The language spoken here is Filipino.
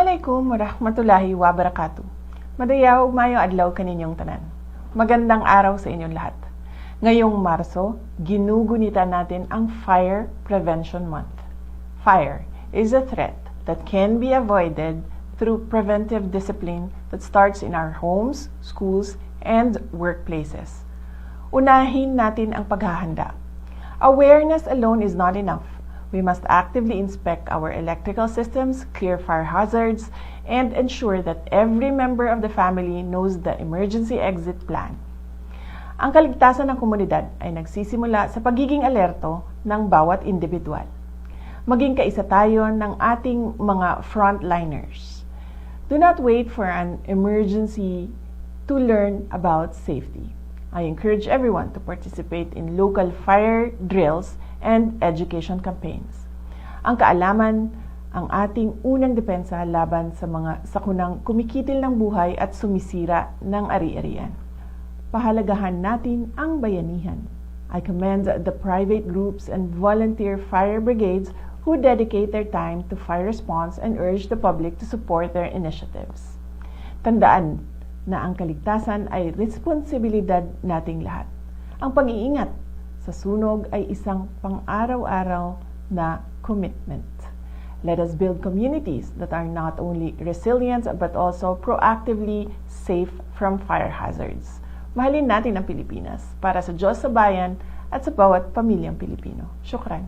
Assalamualaikum warahmatullahi wabarakatuh. Madayaw mayo adlaw kaninyong tanan. Magandang araw sa inyong lahat. Ngayong Marso, ginugunita natin ang Fire Prevention Month. Fire is a threat that can be avoided through preventive discipline that starts in our homes, schools, and workplaces. Unahin natin ang paghahanda. Awareness alone is not enough. We must actively inspect our electrical systems, clear fire hazards, and ensure that every member of the family knows the emergency exit plan. Ang kaligtasan ng komunidad ay nagsisimula sa pagiging alerto ng bawat individual. Maging kaisa tayo ng ating mga frontliners. Do not wait for an emergency to learn about safety. I encourage everyone to participate in local fire drills and education campaigns. Ang kaalaman, ang ating unang depensa laban sa mga sakunang kumikitil ng buhay at sumisira ng ari-arian. Pahalagahan natin ang bayanihan. I commend the private groups and volunteer fire brigades who dedicate their time to fire response and urge the public to support their initiatives. Tandaan na ang kaligtasan ay responsibilidad nating lahat. Ang pag-iingat sa sunog ay isang pang-araw-araw na commitment. Let us build communities that are not only resilient but also proactively safe from fire hazards. Mahalin natin ang Pilipinas para sa Diyos sa bayan at sa bawat pamilyang Pilipino. Syukran.